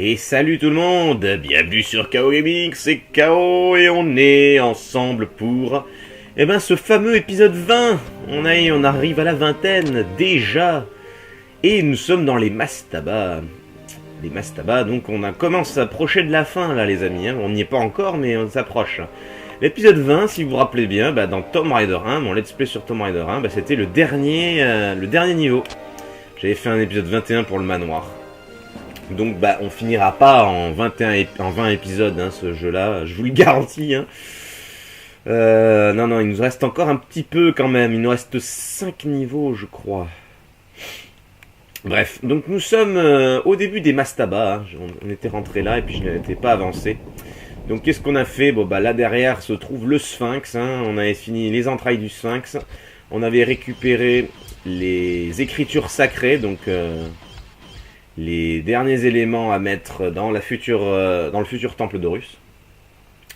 Et salut tout le monde, bienvenue sur KO Gaming, c'est KO et on est ensemble pour ce fameux épisode 20. On arrive à la vingtaine déjà et nous sommes dans les Mastaba. Les Mastaba, donc commence à s'approcher de la fin là les amis, on n'y est pas encore mais on s'approche. L'épisode 20, si vous vous rappelez bien, dans Tomb Raider 1, mon let's play sur Tomb Raider 1, c'était le dernier niveau. J'avais fait un épisode 21 pour le manoir. Donc on finira pas en 20 épisodes ce jeu là, je vous le garantis. Non, il nous reste encore un petit peu quand même, il nous reste 5 niveaux je crois. Bref, donc nous sommes au début des Mastaba, on était rentré là et puis je n'étais pas avancé. Donc qu'est-ce qu'on a fait? Là derrière se trouve le Sphinx, on avait fini les entrailles du Sphinx, on avait récupéré les écritures sacrées, donc les derniers éléments à mettre dans le futur temple d'Horus.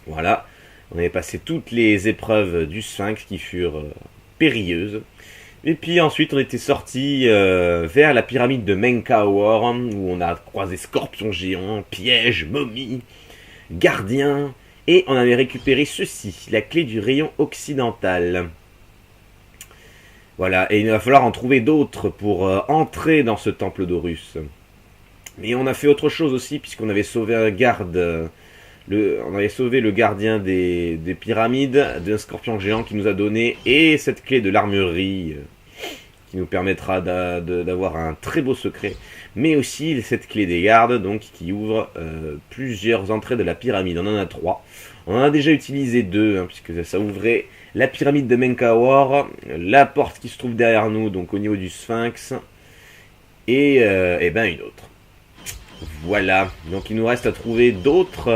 Voilà, on avait passé toutes les épreuves du Sphinx qui furent périlleuses. Et puis ensuite on était sorti vers la pyramide de Menkaure, où on a croisé scorpions géants, pièges, momies, gardiens, et on avait récupéré ceci, la clé du rayon occidental. Voilà, et il va falloir en trouver d'autres pour entrer dans ce temple d'Horus. Mais on a fait autre chose aussi, puisqu'on avait sauvé un garde. On avait sauvé le gardien des pyramides, d'un scorpion géant qui nous a donné, et cette clé de l'armurerie, qui nous permettra d'avoir un très beau secret. Mais aussi cette clé des gardes, donc qui ouvre plusieurs entrées de la pyramide. On en a 3. On en a déjà utilisé 2, puisque ça ouvrait la pyramide de Menkaure, la porte qui se trouve derrière nous, donc au niveau du Sphinx, et une autre. Voilà, donc il nous reste à trouver d'autres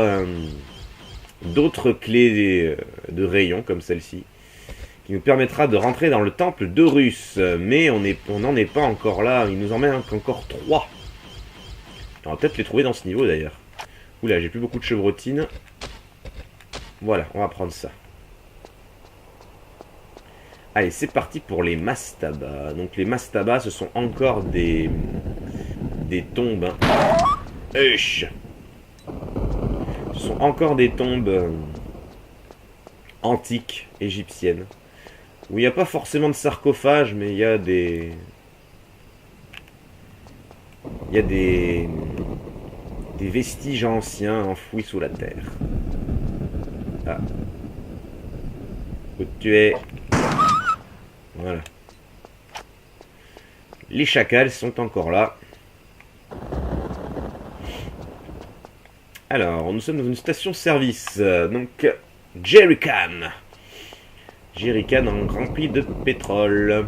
clés de rayons comme celle-ci, qui nous permettra de rentrer dans le temple d'Horus. Mais on n'en est pas encore là, il nous en manque encore 3. On va peut-être les trouver dans ce niveau d'ailleurs. Oula, j'ai plus beaucoup de chevrotines. Voilà, on va prendre ça. Allez, c'est parti pour les Mastaba. Donc les Mastaba, ce sont encore des tombes. Ce sont encore des tombes antiques égyptiennes, où il n'y a pas forcément de sarcophage, mais il y a des vestiges anciens enfouis sous la terre. Ah. Où tu es? Voilà. Les chacals sont encore là. Alors, nous sommes dans une station-service, donc Jerrycan. Jerrycan rempli de pétrole.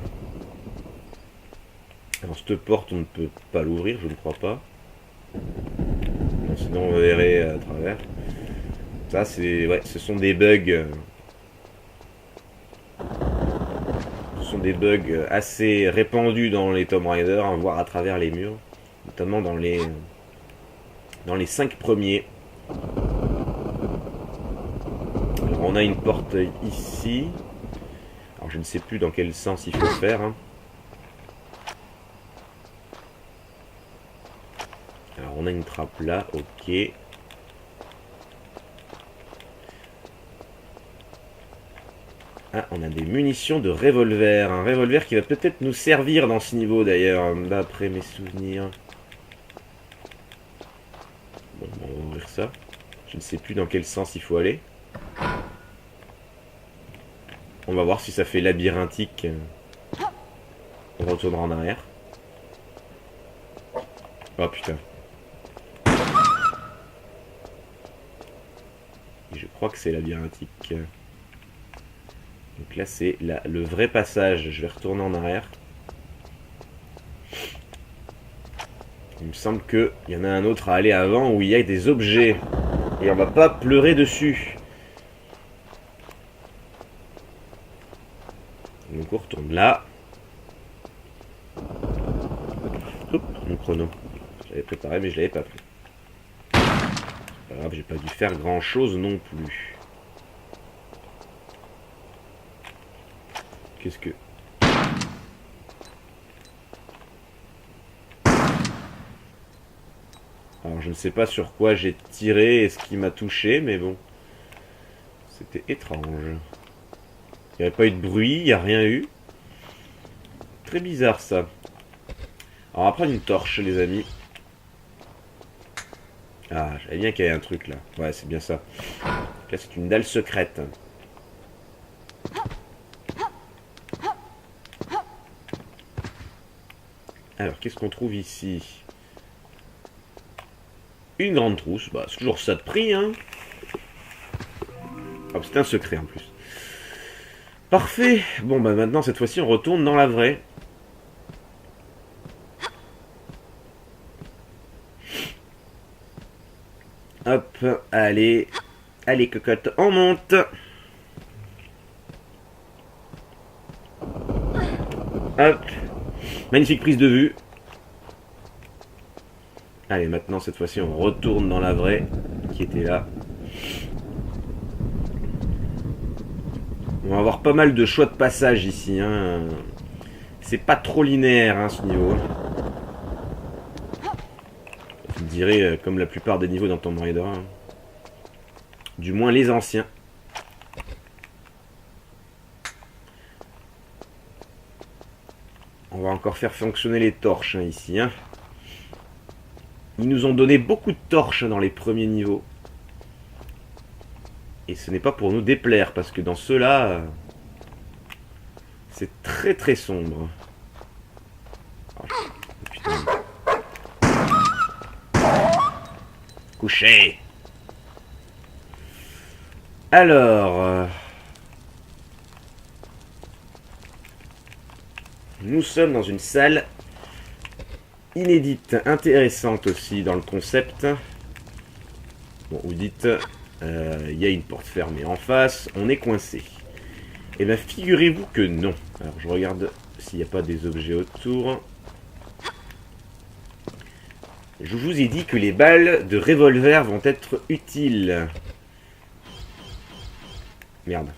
Alors, cette porte, on ne peut pas l'ouvrir, je ne crois pas. Non, sinon, on verrait à travers. Ça, ce sont des bugs. Ce sont des bugs assez répandus dans les Tomb Raider, voire à travers les murs. Notamment dans les 5 premiers. Alors on a une porte ici. Alors je ne sais plus dans quel sens il faut faire. Alors on a une trappe là, ok. Ah, on a des munitions de revolver. Un revolver qui va peut-être nous servir dans ce niveau d'ailleurs, d'après mes souvenirs. Bon, on va ouvrir ça. Je ne sais plus dans quel sens il faut aller. On va voir si ça fait labyrinthique. On retournera en arrière. Oh putain. Et je crois que c'est labyrinthique. Donc là c'est le vrai passage. Je vais retourner en arrière. Il me semble qu'il y en a un autre à aller avant où il y a des objets. Et on va pas pleurer dessus. Donc on retourne là. Hop, mon chrono. J'avais préparé mais je l'avais pas pris. C'est pas grave, j'ai pas dû faire grand chose non plus. Qu'est-ce que... Alors je ne sais pas sur quoi j'ai tiré et ce qui m'a touché, mais bon. C'était étrange. Il n'y avait pas eu de bruit, il n'y a rien eu. Très bizarre ça. Alors on va prendre une torche les amis. Ah, j'avais bien qu'il y ait un truc là. Ouais, c'est bien ça. Là c'est une dalle secrète. Alors qu'est-ce qu'on trouve ici? Une grande trousse. Bah c'est toujours ça de prix hein. Ah, c'est un secret en plus. Parfait. Bon bah maintenant cette fois-ci on retourne dans la vraie. Hop, allez. Allez cocotte, on monte. Hop. Magnifique prise de vue. Allez maintenant cette fois-ci on retourne dans la vraie qui était là. On va avoir pas mal de choix de passage ici hein. C'est pas trop linéaire hein, ce niveau. Je dirais comme la plupart des niveaux dans Tomb Raider. Hein. Du moins les anciens. On va encore faire fonctionner les torches hein, ici. Hein. Ils nous ont donné beaucoup de torches dans les premiers niveaux. Et ce n'est pas pour nous déplaire, parce que dans ceux-là, c'est très très sombre. Oh, putain. Couché. Alors... nous sommes dans une salle inédite, intéressante aussi dans le concept. Bon, vous dites, y a une porte fermée en face, on est coincé. Et bien figurez-vous que non. Alors je regarde s'il n'y a pas des objets autour. Je vous ai dit que les balles de revolver vont être utiles. Merde.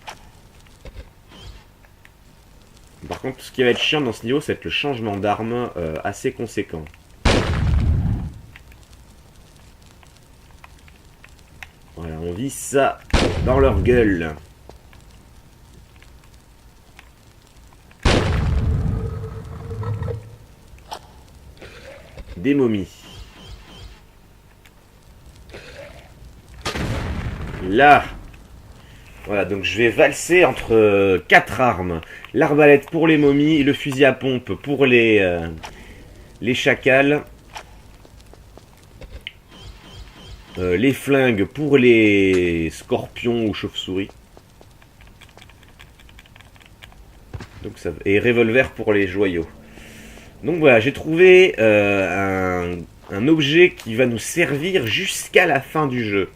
Par contre, ce qui va être chiant dans ce niveau, c'est le changement d'arme assez conséquent. Voilà, on vise ça dans leur gueule. Des momies. Là. Voilà, donc je vais valser entre 4 armes. L'arbalète pour les momies, le fusil à pompe pour les chacals. Les flingues pour les scorpions ou chauves-souris. Donc ça, et revolver pour les joyaux. Donc voilà, j'ai trouvé un objet qui va nous servir jusqu'à la fin du jeu.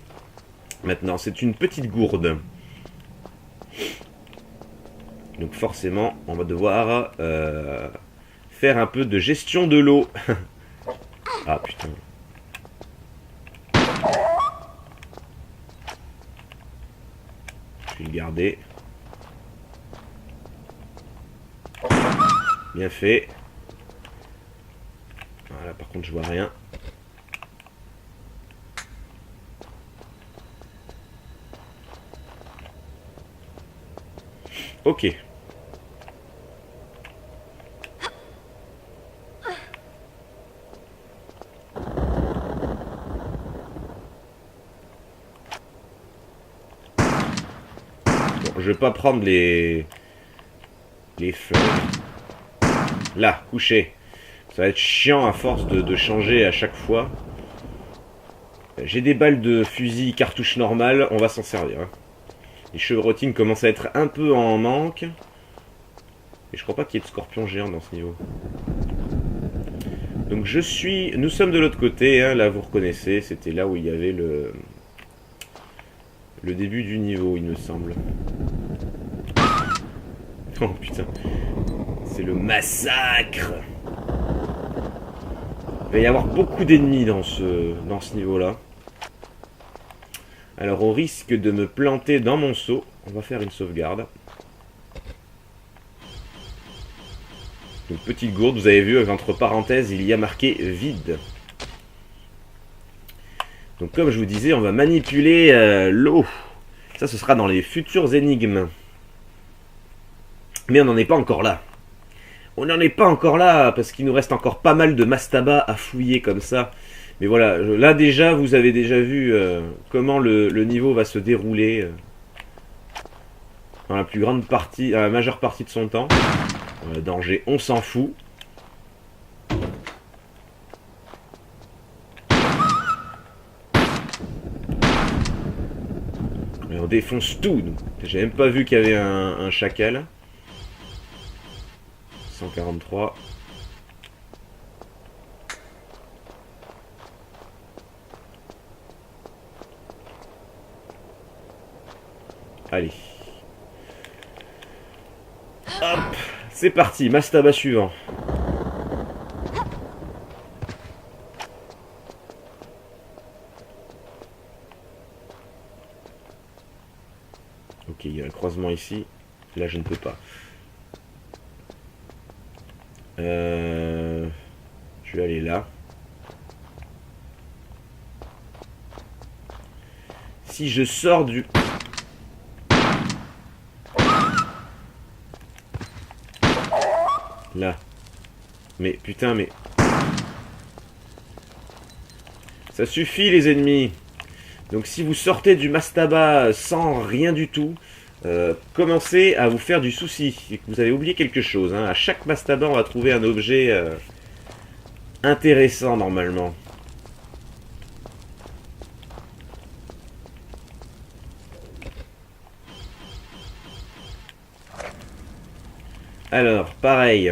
Maintenant, c'est une petite gourde. Donc forcément, on va devoir faire un peu de gestion de l'eau. Ah putain. Je vais le garder. Bien fait. Voilà, par contre je vois rien. Ok. Bon, je vais pas prendre les feuilles. Là, couché. Ça va être chiant à force de changer à chaque fois. J'ai des balles de fusil cartouche normale, on va s'en servir. Hein. Les chevrotines commencent à être un peu en manque. Et je crois pas qu'il y ait de scorpions géants dans ce niveau. Donc nous sommes de l'autre côté, hein, là vous reconnaissez, c'était là où il y avait le début du niveau, il me semble. Oh putain, c'est le massacre. Il va y avoir beaucoup d'ennemis dans ce niveau-là. Alors au risque de me planter dans mon seau, on va faire une sauvegarde. Donc petite gourde, vous avez vu, entre parenthèses, il y a marqué vide. Donc comme je vous disais, on va manipuler l'eau. Ça, ce sera dans les futures énigmes. Mais on n'en est pas encore là. On n'en est pas encore là, parce qu'il nous reste encore pas mal de mastaba à fouiller comme ça. Mais voilà, là déjà, vous avez déjà vu comment le niveau va se dérouler dans la plus grande partie, la majeure partie de son temps. Danger, on s'en fout. Et on défonce tout, nous. J'ai même pas vu qu'il y avait un chacal. 143. Allez. Hop. C'est parti, mastaba suivant. Ok, il y a un croisement ici. Là, je ne peux pas. Je vais aller là. Si je sors du... Là. Mais putain, mais... Ça suffit les ennemis. Donc si vous sortez du mastaba sans rien du tout, commencez à vous faire du souci. Et que vous avez oublié quelque chose. Hein. À chaque mastaba, on va trouver un objet intéressant normalement. Alors, pareil.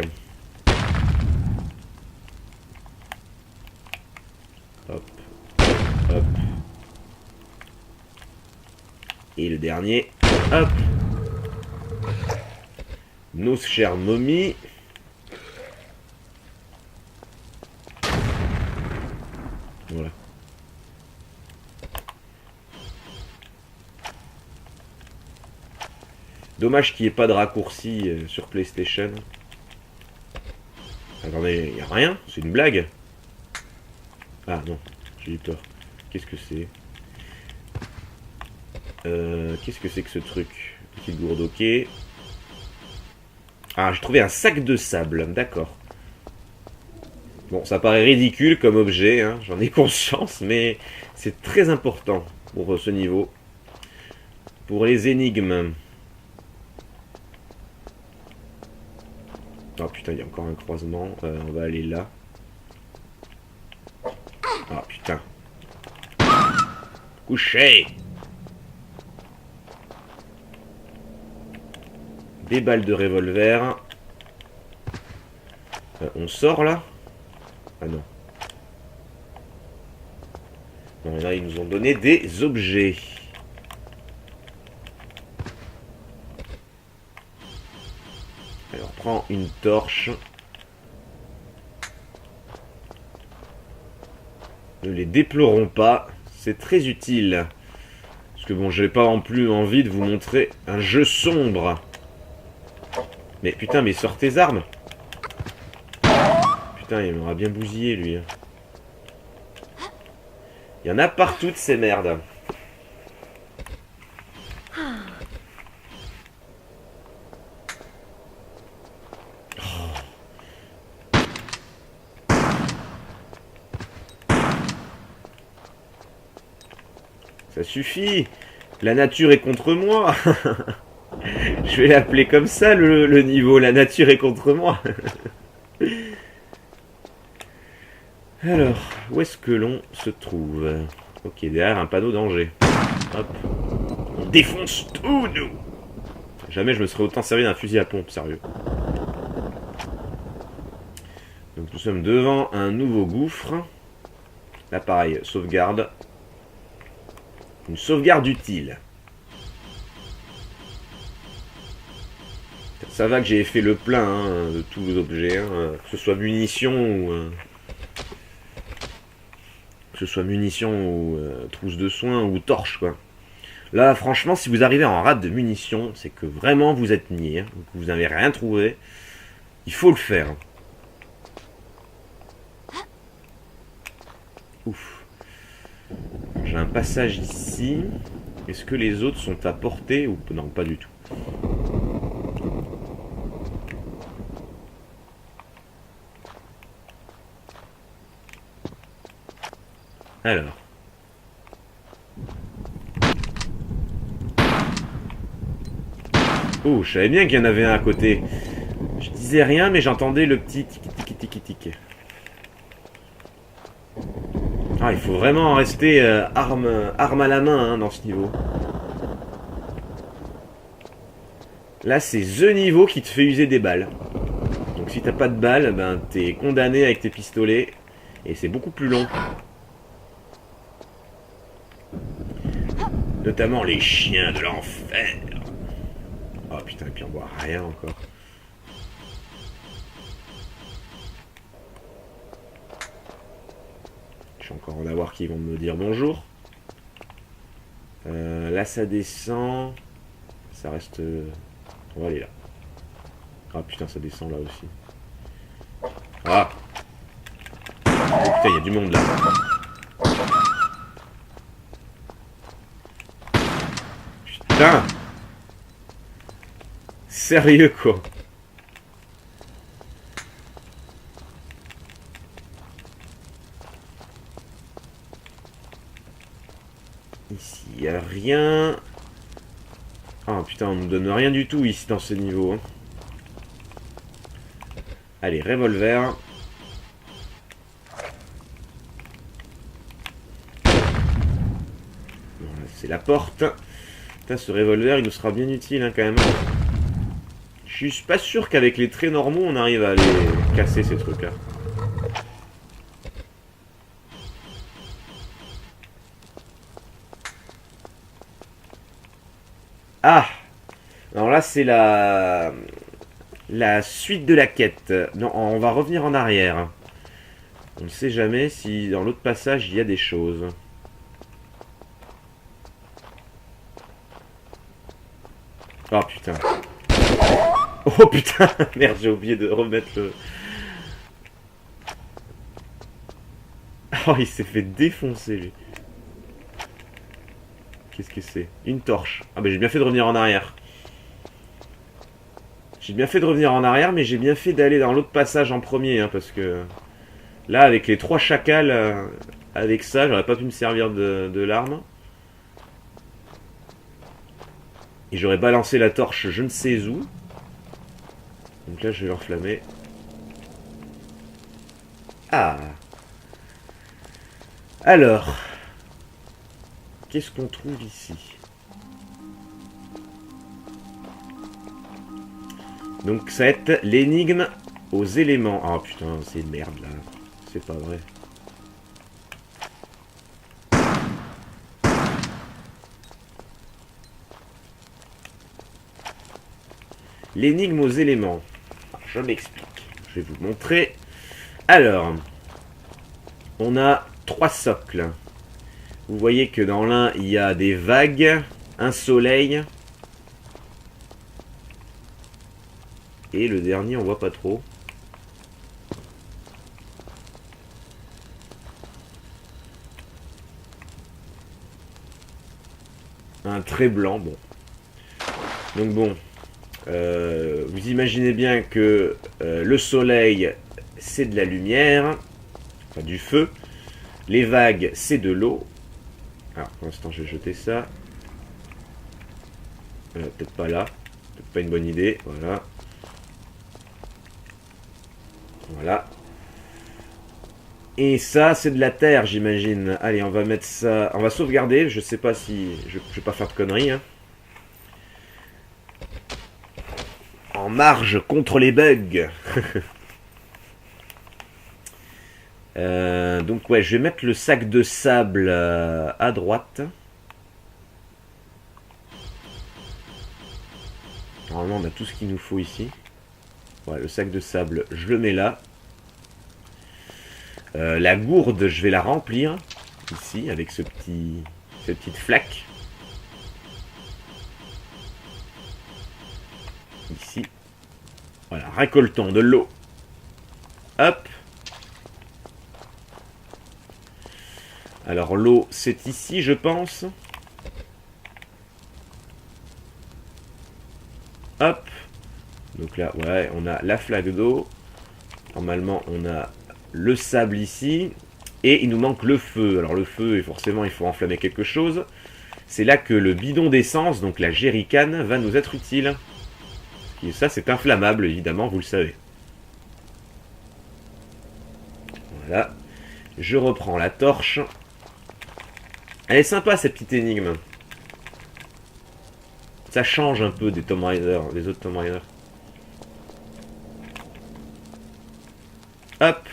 Hop, hop. Et le dernier, hop. Nos chères momies. Voilà. Dommage qu'il n'y ait pas de raccourci sur PlayStation. Attendez, il n'y a rien? C'est une blague? Ah non, j'ai eu tort. Qu'est-ce que c'est? Qu'est-ce que c'est que ce truc? Petite gourde, ok. Ah, j'ai trouvé un sac de sable, d'accord. Bon, ça paraît ridicule comme objet, hein, j'en ai conscience, mais c'est très important pour ce niveau. Pour les énigmes. Oh putain, il y a encore un croisement. On va aller là. Ah putain. Couché. Des balles de revolver. On sort là? Ah non. Non, là, ils nous ont donné des objets. Alors, prends une torche. Ne les déplorons pas. C'est très utile. Parce que bon, j'ai pas non plus envie de vous montrer un jeu sombre. Mais putain, mais sors tes armes. Putain, il m'aura bien bousillé, lui. Il y en a partout de ces merdes. Ça suffit. La nature est contre moi. Je vais l'appeler comme ça, le niveau. La nature est contre moi. Alors, où est-ce que l'on se trouve? Ok, derrière un panneau danger. Hop. On défonce tout, nous. Jamais je me serais autant servi d'un fusil à pompe, sérieux. Donc nous sommes devant un nouveau gouffre. Là, pareil, sauvegarde. Une sauvegarde utile. Ça va que j'ai fait le plein hein, de tous les objets, hein, que ce soit munitions ou trousse de soins ou torche quoi. Là franchement si vous arrivez en rate de munitions, c'est que vraiment vous êtes niais, hein, que vous n'avez rien trouvé. Il faut le faire. Ouf. j'ai un passage ici. Est-ce que les autres sont à portée ou non, pas du tout. Alors. Oh, je savais bien qu'il y en avait un à côté. Je disais rien, mais j'entendais le petit tic-tic-tic-tic. Ah, il faut vraiment rester arme à la main hein, dans ce niveau. Là, c'est THE niveau qui te fait user des balles. Donc si t'as pas de balles, ben t'es condamné avec tes pistolets. Et c'est beaucoup plus long. Notamment les chiens de l'enfer. Oh putain, et puis on voit rien encore. Je vais encore en avoir qui vont me dire bonjour. Là ça descend. Ça reste... On va aller là. Ah putain, ça descend là aussi. Ah oh, putain, il y a du monde là. Putain. Sérieux quoi. Ici, il n'y a rien. Ah putain, on ne donne rien du tout ici dans ce niveau. Hein. Allez, revolver. Voilà, c'est la porte. Putain, ce revolver, il nous sera bien utile hein, quand même. Je suis pas sûr qu'avec les traits normaux, on arrive à les casser ces trucs-là. Ah! Alors là, c'est la suite de la quête. Non, on va revenir en arrière. On ne sait jamais si dans l'autre passage, il y a des choses. Oh putain. Oh putain. Merde, j'ai oublié de remettre le... Oh, il s'est fait défoncer, lui. Qu'est-ce que c'est? Une torche. Ah bah j'ai bien fait de revenir en arrière. J'ai bien fait de revenir en arrière, mais j'ai bien fait d'aller dans l'autre passage en premier, hein, parce que... Là, avec les 3 chacals, avec ça, j'aurais pas pu me servir de l'arme. Et j'aurais balancé la torche je ne sais où. Donc là, je vais l'enflammer. Ah. Alors... Qu'est-ce qu'on trouve ici? Donc ça va être l'énigme aux éléments. Ah putain, c'est une merde là. C'est pas vrai. L'énigme aux éléments. Je m'explique. Je vais vous montrer. Alors, on a 3 socles. Vous voyez que dans l'un, il y a des vagues, un soleil. Et le dernier, on voit pas trop. Un trait blanc, bon. Donc bon, vous imaginez bien que le soleil, c'est de la lumière, enfin du feu. Les vagues, c'est de l'eau. Alors, pour l'instant, je vais jeter ça. Peut-être pas là. Peut-être pas une bonne idée. Voilà. Voilà. Et ça, c'est de la terre, j'imagine. Allez, on va mettre ça... On va sauvegarder. Je sais pas si... Je vais pas faire de conneries. Hein. En marge contre les bugs. Donc ouais, je vais mettre le sac de sable à droite. Normalement, on a tout ce qu'il nous faut ici. Voilà, le sac de sable, je le mets là. La gourde, je vais la remplir ici avec cette petite flaque. Ici. Voilà, récoltons de l'eau. Hop. Alors l'eau, c'est ici, je pense. Hop. Donc là, ouais, on a la flaque d'eau. Normalement, on a le sable ici. Et il nous manque le feu. Alors le feu, forcément, il faut enflammer quelque chose. C'est là que le bidon d'essence, donc la jerrycan, va nous être utile. Et ça, c'est inflammable, évidemment, vous le savez. Voilà. Je reprends la torche. Elle est sympa, cette petite énigme. Ça change un peu des Tomb Raider, des autres Tomb Raider. Hop.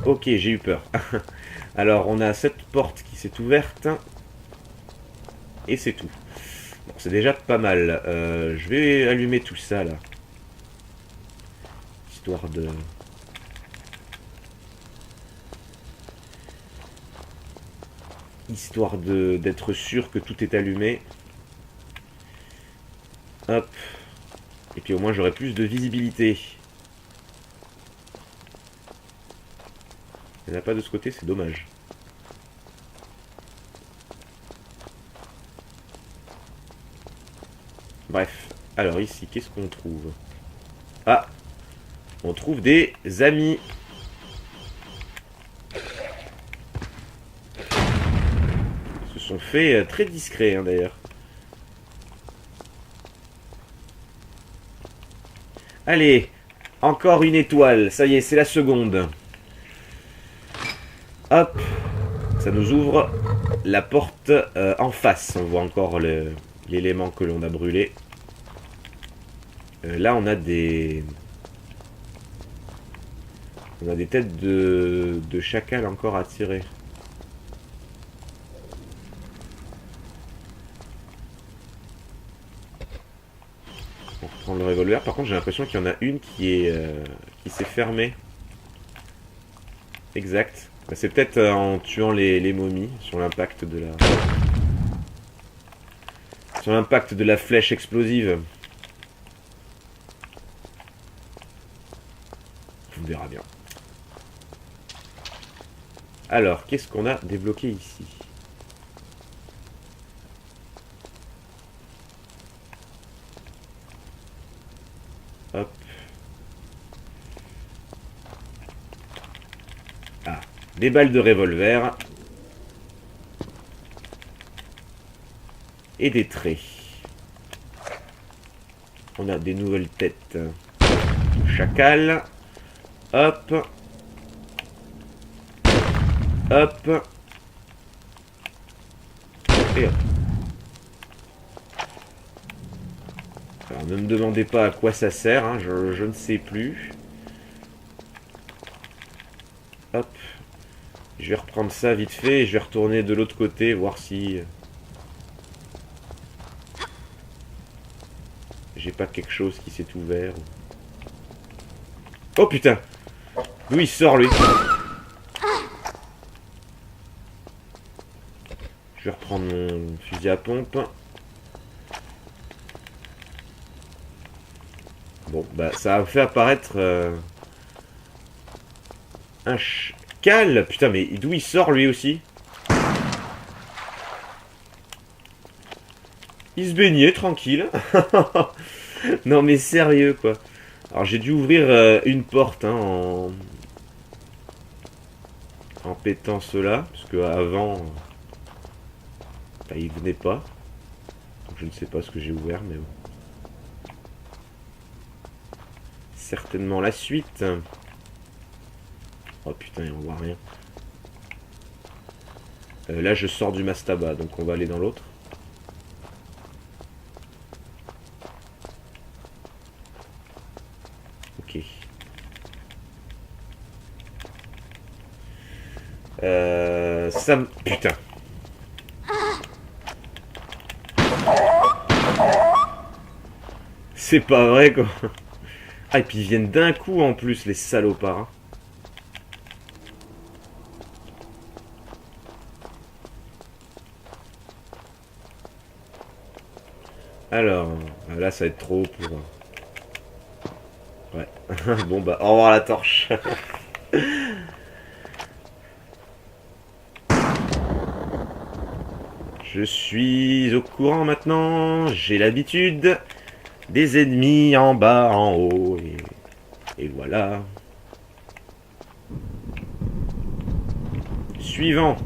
Ok, j'ai eu peur. Alors, on a cette porte qui s'est ouverte. Et c'est tout. Bon, c'est déjà pas mal. Je vais allumer tout ça, là. Histoire de... Histoire d'être sûr que tout est allumé. Hop. Et puis au moins j'aurai plus de visibilité. Il n'y en a pas de ce côté, c'est dommage. Bref. Alors ici, qu'est-ce qu'on trouve? Ah! On trouve des amis. Ils se sont fait très discrets, hein, d'ailleurs. Allez, encore une étoile. Ça y est, c'est la seconde. Hop. Ça nous ouvre la porte en face. On voit encore l'élément que l'on a brûlé. Là, on a des... On a des têtes de chacal encore à tirer. On reprend le revolver. Par contre, j'ai l'impression qu'il y en a une qui s'est fermée. Exact. Bah, c'est peut-être en tuant les momies sur l'impact de la... Sur l'impact de la flèche explosive. On verra bien. Alors, qu'est-ce qu'on a débloqué ici? Hop. Ah, des balles de revolver. Et des traits. On a des nouvelles têtes. Chacal. Hop. Hop. Et hop. Alors, ne me demandez pas à quoi ça sert, hein, je ne sais plus. Hop. Je vais reprendre ça vite fait et je vais retourner de l'autre côté, voir si... J'ai pas quelque chose qui s'est ouvert. Oh putain! D'où il sort lui? Je vais reprendre mon fusil à pompe. Bon, bah ça a fait apparaître un chacal. Putain, mais d'où il sort lui aussi? Il se baignait tranquille. Non mais sérieux quoi. Alors j'ai dû ouvrir une porte hein, en pétant cela. Parce que avant bah, il venait pas. Donc je ne sais pas ce que j'ai ouvert mais bon. Certainement la suite. Oh putain, on voit rien. Là, je sors du mastaba, donc on va aller dans l'autre. Ok. Ça... Putain. C'est pas vrai, quoi. Ah, et puis ils viennent d'un coup, en plus, les salopards. Hein. Alors, là, ça va être trop pour... Ouais. Bon bah, au revoir la torche. Je suis au courant maintenant, j'ai l'habitude. Des ennemis en bas, en haut, et voilà. Suivant.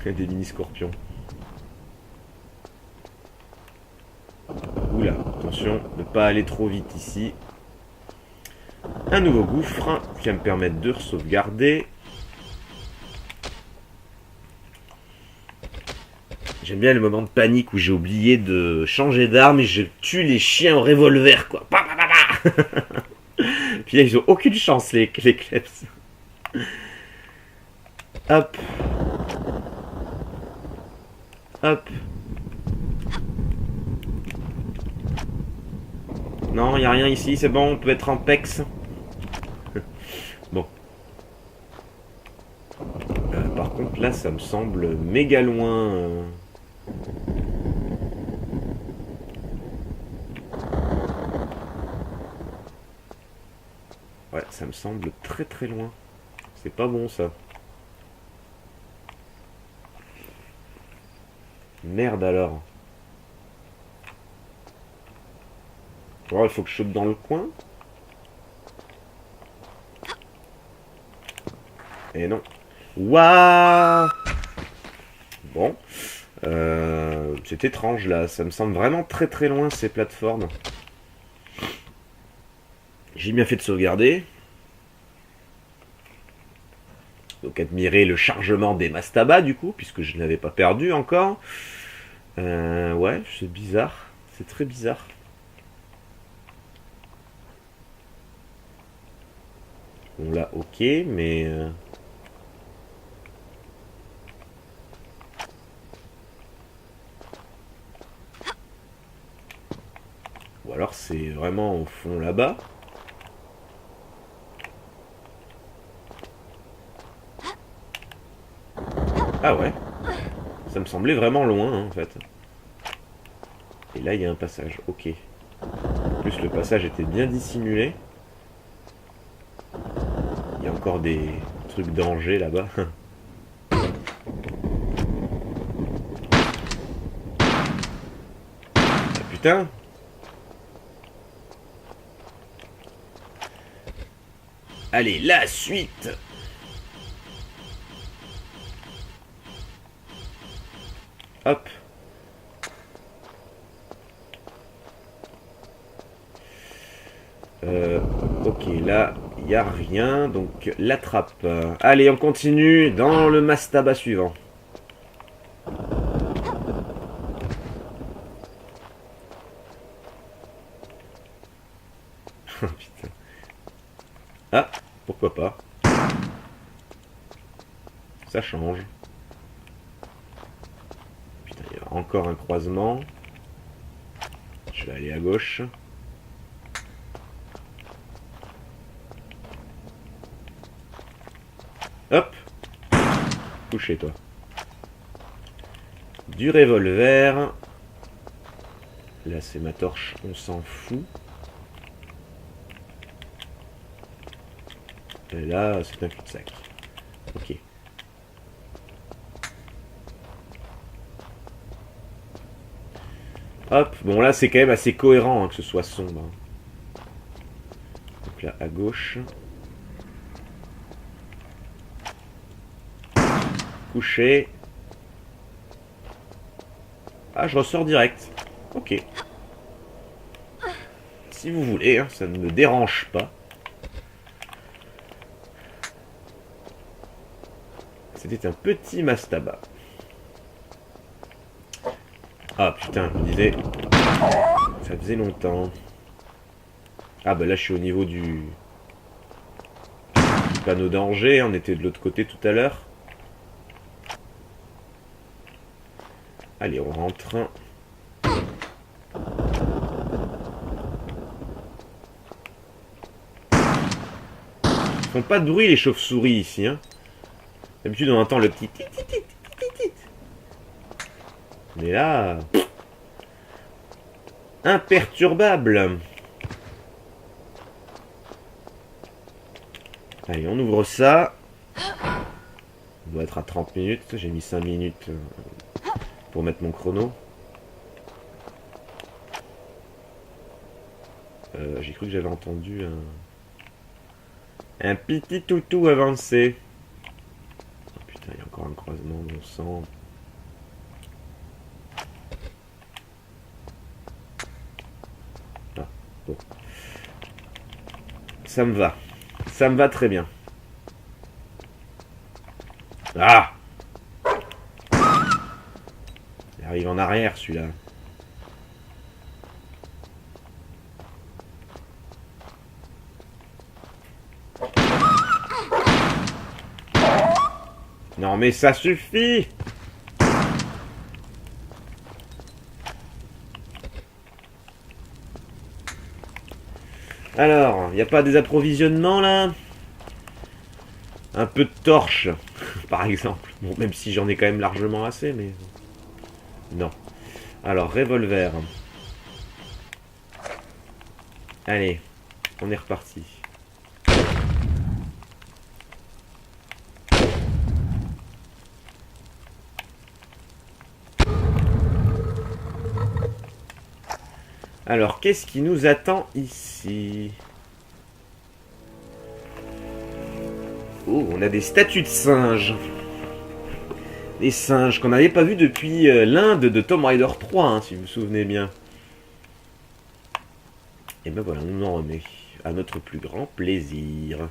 Des mini-scorpions. Oula, attention, ne pas aller trop vite ici. Un nouveau gouffre qui va me permettre de sauvegarder. J'aime bien le moment de panique où j'ai oublié de changer d'arme et je tue les chiens au revolver, quoi. Puis là, ils ont aucune chance, les kleps. Hop. Hop. Non, il n'y a rien ici, c'est bon, on peut être en pex. Bon. Par contre, là, ça me semble méga loin. Ouais, ça me semble très très loin. C'est pas bon, ça. Merde, alors. Alors, il faut que je chope dans le coin. Et non. Waouh. Bon. C'est étrange, là. Ça me semble vraiment très très loin, ces plateformes. J'ai bien fait de sauvegarder. Donc admirer le chargement des mastabas, du coup, puisque je ne l'avais pas perdu encore. Ouais, c'est bizarre. C'est très bizarre. Bon, là, ok, mais... Ou alors c'est vraiment au fond là-bas. Ah ouais. Ça me semblait vraiment loin, hein, en fait. Et là, il y a un passage. Ok. En plus, le passage était bien dissimulé. Il y a encore des trucs danger là-bas. Ah putain. Allez, la suite. Hop. Ok, là, il n'y a rien, donc la trappe. Allez, on continue dans le mastaba suivant. Putain. Ah, pourquoi pas. Ça change. Putain, il y a encore un croisement. Je vais aller à gauche. Hop. Couché, toi. Du revolver. Là, c'est ma torche, on s'en fout. Et là, c'est un cul-de-sac. Ok. Hop, bon là c'est quand même assez cohérent hein, que ce soit sombre. Donc là à gauche. Couché. Ah, je ressors direct. Ok. Si vous voulez, hein, ça ne me dérange pas. C'était un petit mastaba. Ah putain, je me disais... Ça faisait longtemps. Ah bah là je suis au niveau du panneau danger. On était de l'autre côté tout à l'heure. Allez, on rentre. Ils font pas de bruit les chauves-souris ici. Hein. D'habitude on entend le petit tit tit tit tit tit. Mais là... Imperturbable. Allez, on ouvre ça. On doit être à 30 minutes. J'ai mis 5 minutes pour mettre mon chrono. J'ai cru que j'avais entendu un petit toutou avancer. Oh putain, il y a encore un croisement, bon sang. Ah, bon. Ça me va. Ça me va très bien. Ah! Il arrive en arrière, celui-là. Non mais ça suffit! Alors, il n'y a pas des approvisionnements là? Un peu de torche, par exemple. Bon, même si j'en ai quand même largement assez, mais... Non. Alors, revolver. Allez, on est reparti. Alors, qu'est-ce qui nous attend ici? Oh, on a des statues de singes. Des singes qu'on n'avait pas vus depuis l'Inde de Tomb Raider 3, hein, si vous vous souvenez bien. Et ben voilà, on en remet. À notre plus grand plaisir.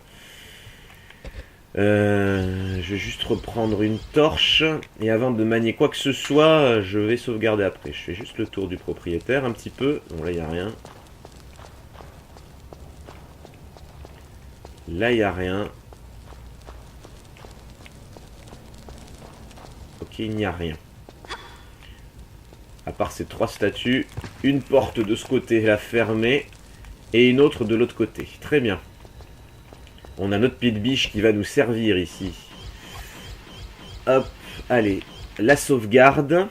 Je vais juste reprendre une torche. Et avant de manier quoi que ce soit, je vais sauvegarder après. Je fais juste le tour du propriétaire un petit peu. Bon, là, il n'y a rien. Là, il n'y a rien. Ok, il n'y a rien. À part ces 3 statues. Une porte de ce côté, la fermée. Et une autre de l'autre côté. Très bien. On a notre pied de biche qui va nous servir ici. Hop, allez. La sauvegarde.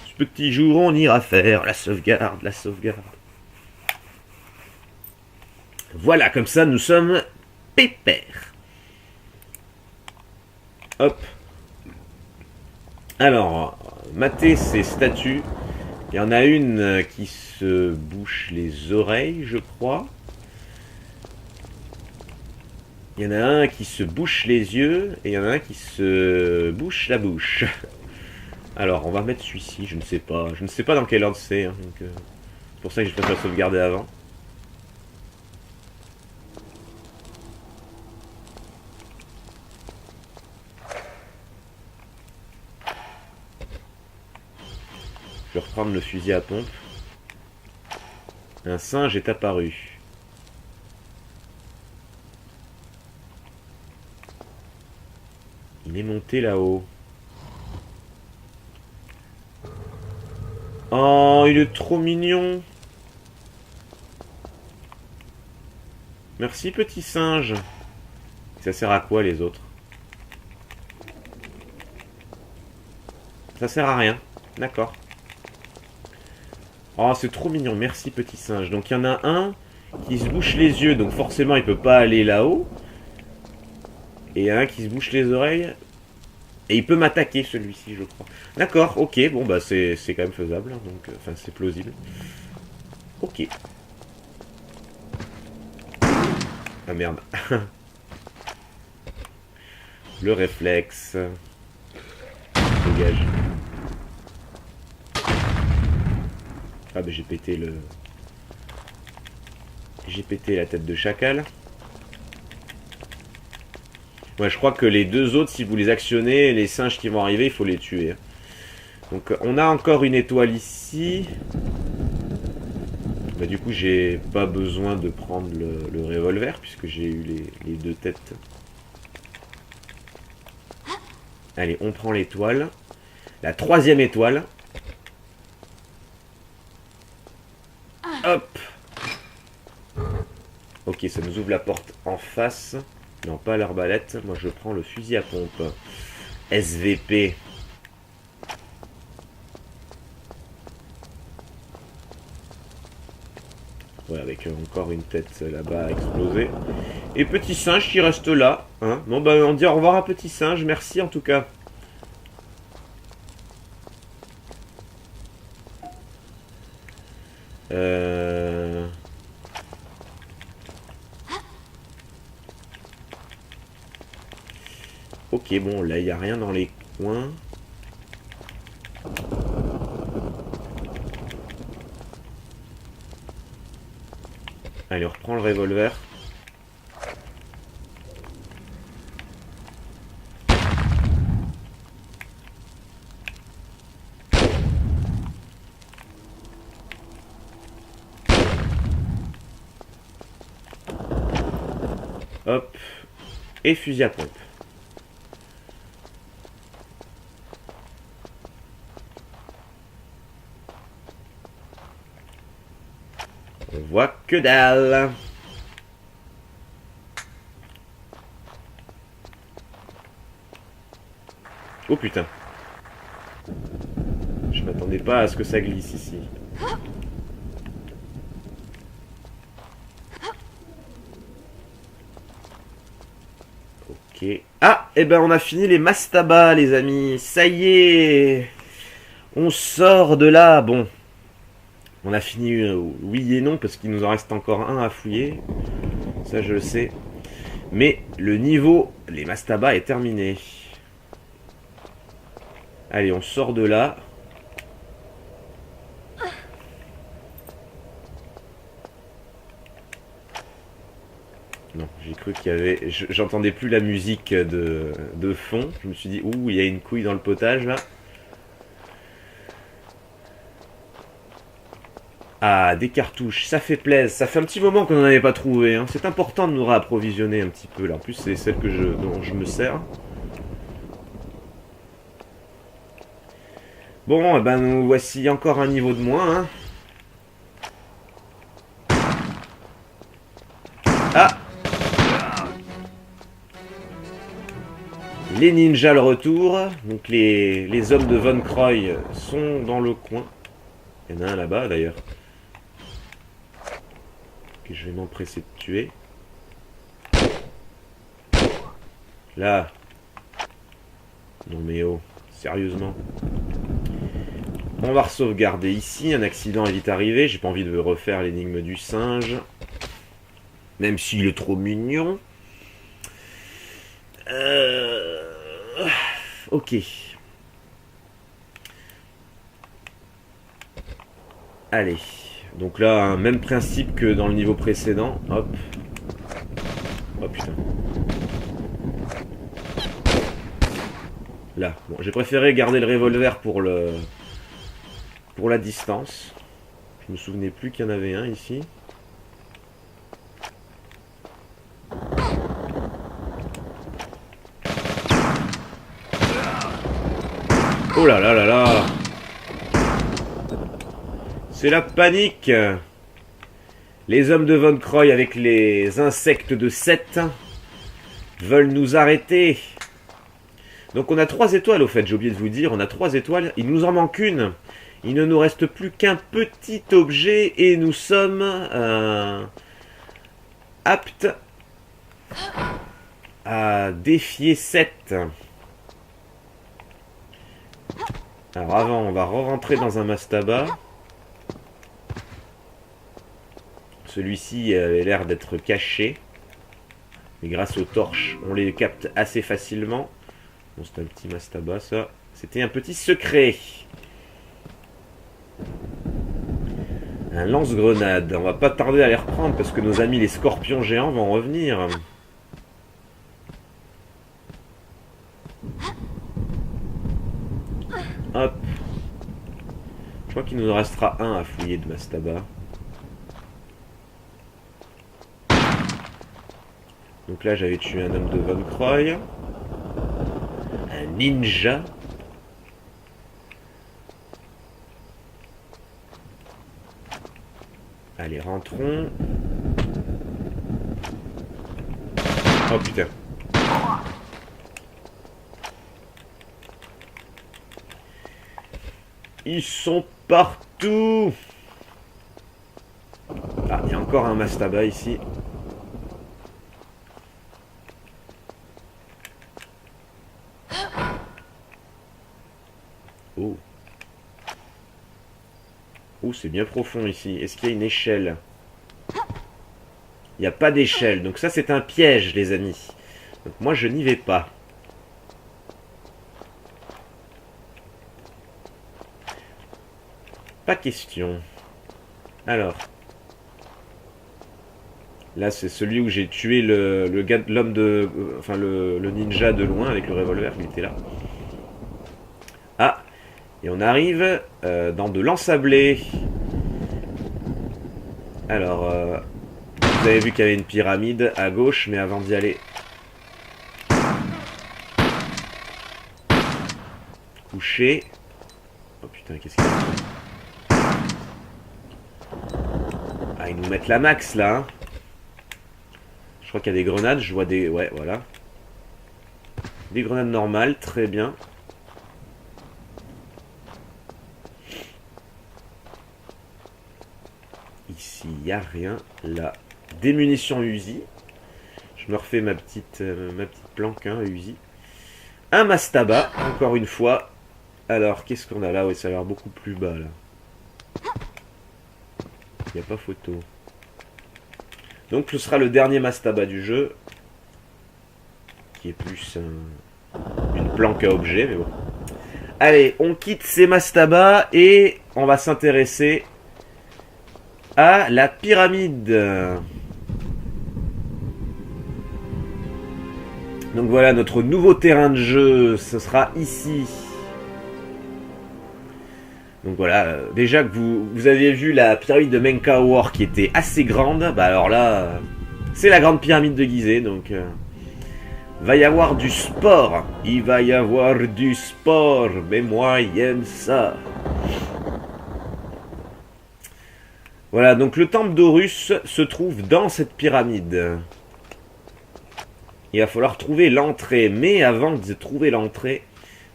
Ce petit jour, on ira faire la sauvegarde, la sauvegarde. Voilà, comme ça, nous sommes pépères. Hop. Alors, matez ces statues. Il y en a une qui se bouche les oreilles, je crois. Il y en a un qui se bouche les yeux. Et il y en a un qui se bouche la bouche. Alors, on va mettre celui-ci, je ne sais pas. Je ne sais pas dans quel ordre c'est. Hein, c'est pour ça que je préfère sauvegarder avant. Je vais reprendre le fusil à pompe. Un singe est apparu. Il est monté là-haut. Oh, il est trop mignon. Merci, petit singe. Ça sert à quoi, les autres? Ça sert à rien. D'accord. Oh, c'est trop mignon. Merci, petit singe. Donc, il y en a un qui se bouche les yeux. Donc, forcément, il peut pas aller là-haut. Et un qui se bouche les oreilles. Et il peut m'attaquer, celui-ci, je crois. D'accord, ok. Bon, bah, c'est quand même faisable. Donc, enfin, c'est plausible. Ok. Ah, merde. Le réflexe. Dégage. Ah, bah, j'ai pété le... J'ai pété la tête de chacal. Ouais, je crois que les deux autres, si vous les actionnez, les singes qui vont arriver, il faut les tuer. Donc, on a encore une étoile ici. Bah, du coup, j'ai pas besoin de prendre le revolver, puisque j'ai eu les deux têtes. Allez, on prend l'étoile. La 3e étoile. Hop. Ok, ça nous ouvre la porte en face. Non, pas l'arbalète. Moi, je prends le fusil à pompe. SVP. Voilà, avec encore une tête là-bas explosée. Et petit singe qui reste là. Hein. Bon, bah, on dit au revoir à petit singe. Merci en tout cas. Ok, bon, là, il n'y a rien dans les coins. Allez, on reprend le revolver. Hop. Et fusil à pompe. On voit que dalle. Oh putain. Je m'attendais pas à ce que ça glisse ici. Ok. Ah, et ben on a fini les mastabas, les amis. Ça y est. On sort de là. Bon. On a fini oui et non, parce qu'il nous en reste encore un à fouiller. Ça, je le sais. Mais le niveau, les mastabas, est terminé. Allez, on sort de là. Non, j'ai cru qu'il y avait... J'entendais plus la musique de fond. Je me suis dit, ouh, il y a une couille dans le potage, là. Ah, des cartouches, ça fait plaisir. Ça fait un petit moment qu'on n'en avait pas trouvé. Hein. C'est important de nous réapprovisionner un petit peu. Là. En plus, c'est celle dont je me sers. Bon, eh ben, nous voici encore un niveau de moins. Hein. Ah! Les ninjas le retour. Donc les hommes de Von Croy sont dans le coin. Il y en a un là-bas d'ailleurs. Que je vais m'empresser de tuer. Là. Non mais oh, sérieusement. On va sauvegarder ici. Un accident est vite arrivé. J'ai pas envie de refaire l'énigme du singe. Même s'il est trop mignon. Ok. Allez. Donc là, un même principe que dans le niveau précédent. Hop. Oh putain. Là. Bon, j'ai préféré garder le revolver pour la distance. Je me souvenais plus qu'il y en avait un ici. Oh là là là là. C'est la panique. Les hommes de Von Croy avec les insectes de 7 veulent nous arrêter. Donc on a 3 étoiles au fait, j'ai oublié de vous dire, on a 3 étoiles, il nous en manque une. Il ne nous reste plus qu'un petit objet et nous sommes aptes à défier 7. Alors avant, on va re-rentrer dans un mastaba. Celui-ci avait l'air d'être caché. Mais grâce aux torches, on les capte assez facilement. Bon, c'est un petit mastaba, ça. C'était un petit secret. Un lance-grenade. On va pas tarder à les reprendre parce que nos amis les scorpions géants vont revenir. Hop. Je crois qu'il nous en restera un à fouiller de mastaba. Donc là, j'avais tué un homme de Von Croy. Un ninja. Allez, rentrons. Oh putain. Ils sont partout. Ah. il y a encore un mastaba ici. Oh. Oh, c'est bien profond ici. Est-ce qu'il y a une échelle? Il n'y a pas d'échelle. Donc ça, c'est un piège, les amis. Donc moi, je n'y vais pas. Pas question. Alors. Là, c'est celui où j'ai tué l'homme de... Enfin, le ninja de loin avec le revolver. Il était là. Ah. Et on arrive dans de l'ensablé. Alors... vous avez vu qu'il y avait une pyramide à gauche, mais avant d'y aller... Couché. Oh putain, qu'est-ce qu'il y a? Ah, ils nous mettent la max, là. Hein. Je crois qu'il y a des grenades, je vois des... Ouais, voilà. Des grenades normales, très bien. Ici, il n'y a rien. Là, des munitions Uzi. Je me refais ma petite planque, hein, Uzi. Un mastaba, encore une fois. Alors, qu'est-ce qu'on a là? Oui, ça a l'air beaucoup plus bas, là. Il n'y a pas photo. Donc, ce sera le dernier mastaba du jeu. Qui est plus une planque à objet, mais bon. Allez, on quitte ces mastabas et on va s'intéresser à la pyramide. Donc voilà, notre nouveau terrain de jeu, ce sera ici. Donc voilà, déjà que vous aviez vu la pyramide de Menkaure qui était assez grande, bah alors là, c'est la grande pyramide de Gizeh, donc... va y avoir du sport. Il va y avoir du sport. Mais moi, j'aime ça. Voilà, donc le temple d'Horus se trouve dans cette pyramide. Il va falloir trouver l'entrée. Mais avant de trouver l'entrée,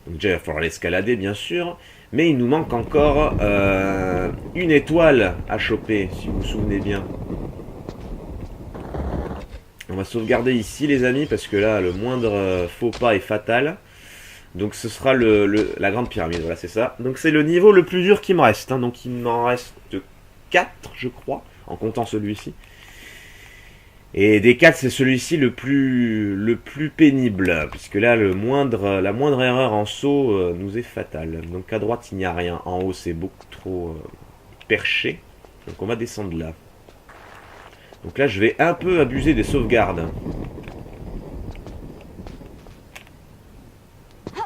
donc déjà il va falloir l'escalader bien sûr. Mais il nous manque encore une étoile à choper, si vous vous souvenez bien. On va sauvegarder ici les amis parce que là le moindre faux pas est fatal. Donc ce sera la grande pyramide, voilà c'est ça. Donc c'est le niveau le plus dur qui me reste. Hein. Donc il m'en reste 4 je crois, en comptant celui-ci. Et des 4 c'est celui-ci le plus pénible. Puisque là la moindre erreur en saut nous est fatale. Donc à droite il n'y a rien, en haut c'est beaucoup trop perché. Donc on va descendre là. Donc là, je vais un peu abuser des sauvegardes.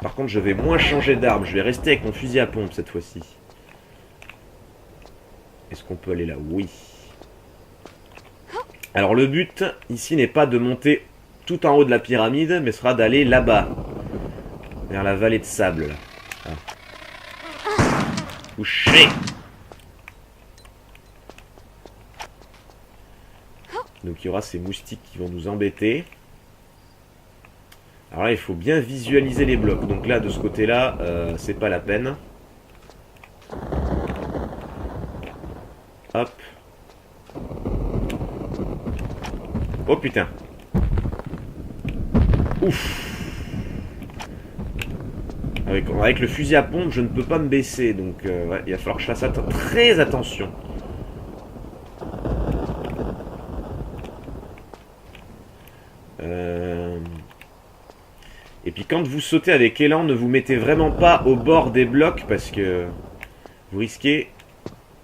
Par contre, je vais moins changer d'arme. Je vais rester avec mon fusil à pompe cette fois-ci. Est-ce qu'on peut aller là? Oui. Alors le but, ici, n'est pas de monter tout en haut de la pyramide, mais sera d'aller là-bas. Vers la vallée de sable, là. Ah. Couché. Donc il y aura ces moustiques qui vont nous embêter. Alors là, il faut bien visualiser les blocs. Donc là, de ce côté-là, c'est pas la peine. Hop. Oh putain. Ouf. Avec le fusil à pompe, je ne peux pas me baisser. Donc ouais, il va falloir que je fasse très attention. Et puis quand vous sautez avec élan, ne vous mettez vraiment pas au bord des blocs parce que vous risquez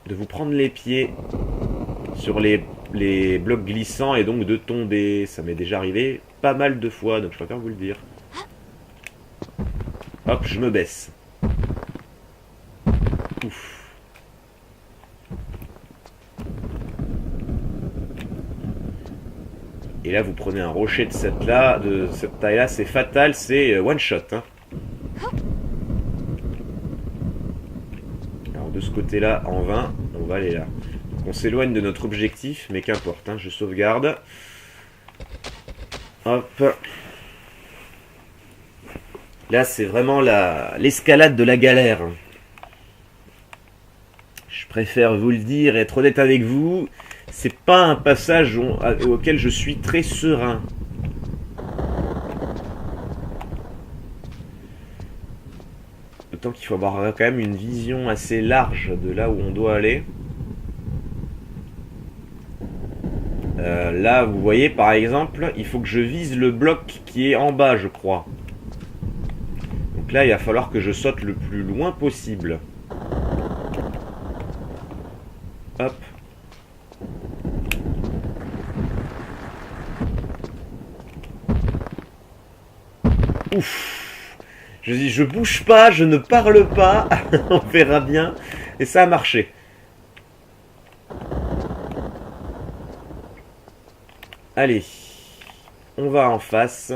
de vous prendre les pieds sur les blocs glissants et donc de tomber. Ça m'est déjà arrivé pas mal de fois, donc je préfère vous le dire. Hop, je me baisse. Ouf. Et là, vous prenez un rocher de cette taille-là, c'est fatal, c'est one shot. Hein. Alors de ce côté-là, en vain, on va aller là. Donc, on s'éloigne de notre objectif, mais qu'importe. Hein, je sauvegarde. Hop. Là, c'est vraiment l'escalade de la galère. Je préfère vous le dire, être honnête avec vous. c'est pas un passage auquel je suis très serein. D'autant qu'il faut avoir quand même une vision assez large de là où on doit aller. Là, vous voyez, par exemple, il faut que je vise le bloc qui est en bas, je crois. Donc là, il va falloir que je saute le plus loin possible. Hop. Ouf. Je dis, je bouge pas, je ne parle pas. On verra bien. Et ça a marché. Allez. On va en face.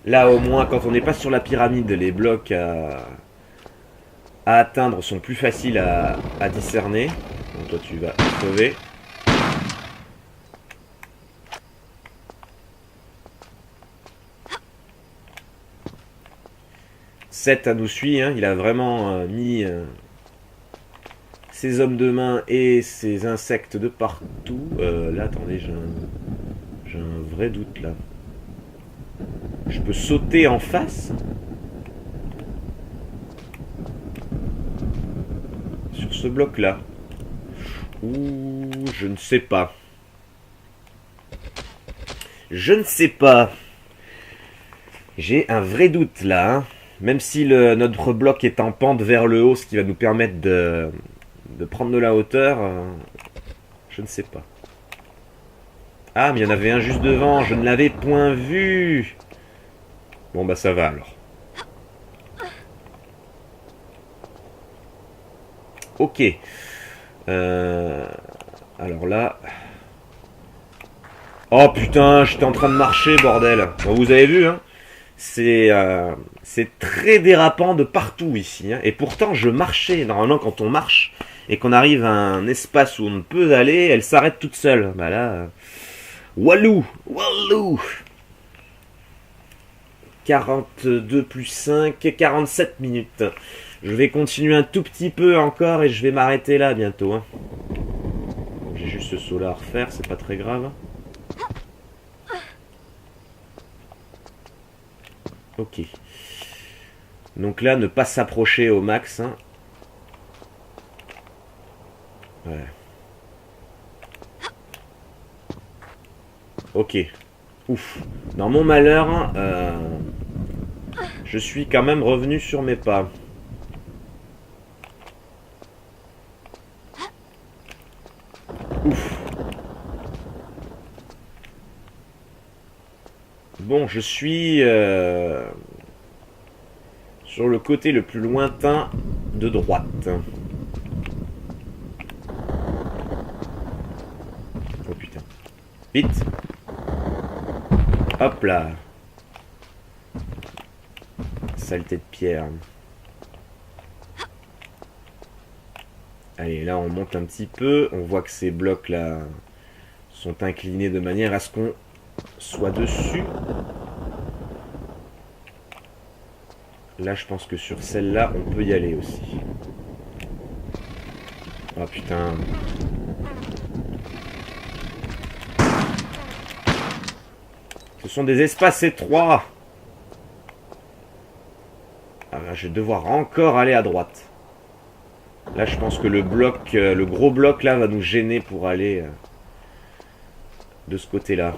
Là, au moins, quand on n'est pas sur la pyramide, les blocs à atteindre sont plus faciles à discerner. Donc toi, tu vas crever. Seth nous suit, hein. Il a vraiment mis ses hommes de main et ses insectes de partout. Là, attendez, j'ai un vrai doute là. Je peux sauter en face sur ce bloc là. Ouh, je ne sais pas. Je ne sais pas. J'ai un vrai doute là, hein. Même si notre bloc est en pente vers le haut, ce qui va nous permettre de prendre de la hauteur, je ne sais pas. Ah, mais il y en avait un juste devant, je ne l'avais point vu. Bon, bah ça va alors. Ok. Alors là... Oh putain, j'étais en train de marcher, bordel. Bon, vous avez vu, hein. C'est très dérapant de partout ici, hein. Et pourtant, je marchais. Normalement, quand on marche et qu'on arrive à un espace où on peut aller, elle s'arrête toute seule. Bah là... Walou. 42 plus 5, 47 minutes. Je vais continuer un tout petit peu encore et je vais m'arrêter là bientôt, hein. J'ai juste ce saut là à refaire, c'est pas très grave. Ok. Donc là, ne pas s'approcher au max, hein. Ouais. Ok. Ouf. Dans mon malheur, je suis quand même revenu sur mes pas. Ouf. Bon, je suis sur le côté le plus lointain de droite. Oh putain. Vite. Hop là. Saleté de pierre. Allez, là on monte un petit peu. On voit que ces blocs là sont inclinés de manière à ce qu'on soit dessus. Là je pense que sur celle-là on peut y aller aussi. Oh putain. Ce sont des espaces étroits. Ah, je vais devoir encore aller à droite. Là, je pense que le bloc, le gros bloc là, va nous gêner pour aller de ce côté-là.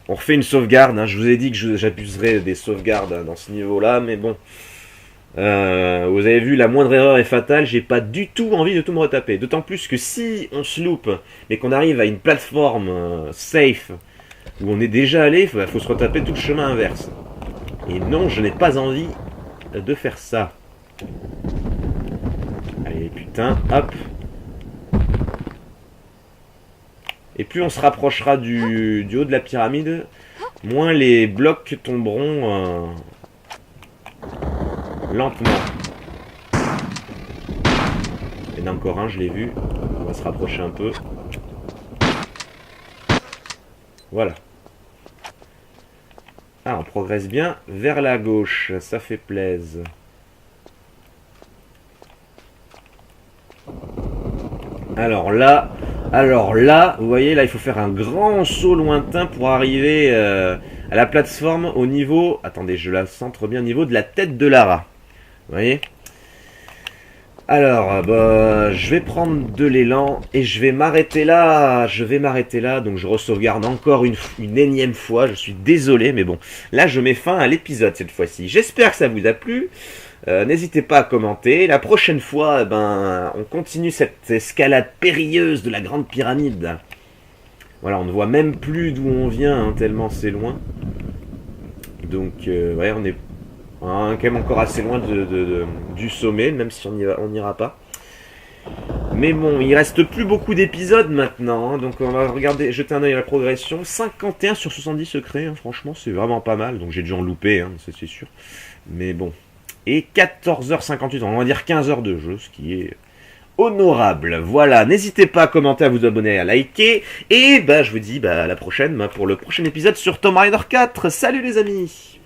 On refait une sauvegarde, hein. Je vous ai dit que j'abuserais des sauvegardes, hein, dans ce niveau-là, mais bon. Vous avez vu, la moindre erreur est fatale. J'ai pas du tout envie de tout me retaper. D'autant plus que si on se loupe, mais qu'on arrive à une plateforme safe, où on est déjà allé, il faut se retaper tout le chemin inverse. Et non, je n'ai pas envie de faire ça. Allez, putain, hop. Et plus on se rapprochera du haut de la pyramide, moins les blocs tomberont lentement. Il y en a encore un, je l'ai vu. On va se rapprocher un peu. Voilà. Ah, on progresse bien vers la gauche. Ça fait plaisir. Alors là, vous voyez, là, il faut faire un grand saut lointain pour arriver à la plateforme au niveau... Attendez, je la centre bien au niveau de la tête de Lara. Vous voyez? Alors, je vais prendre de l'élan et je vais m'arrêter là. Donc je re-sauvegarde encore une énième fois. Je suis désolé, mais bon. Là, je mets fin à l'épisode cette fois-ci. J'espère que ça vous a plu. N'hésitez pas à commenter. La prochaine fois, on continue cette escalade périlleuse de la grande pyramide. Voilà, on ne voit même plus d'où on vient, hein, tellement c'est loin. Donc, ouais, on est quand même encore assez loin du sommet, même si on n'ira pas. Mais bon, il reste plus beaucoup d'épisodes maintenant, hein, donc on va regarder, jeter un œil à la progression. 51 sur 70 secrets, hein, franchement, c'est vraiment pas mal. Donc j'ai dû en louper, hein, ça c'est sûr. Mais bon. Et 14h58, on va dire 15 heures de jeu, ce qui est honorable. Voilà, n'hésitez pas à commenter, à vous abonner, à liker. Et je vous dis à la prochaine pour le prochain épisode sur Tomb Raider 4. Salut les amis!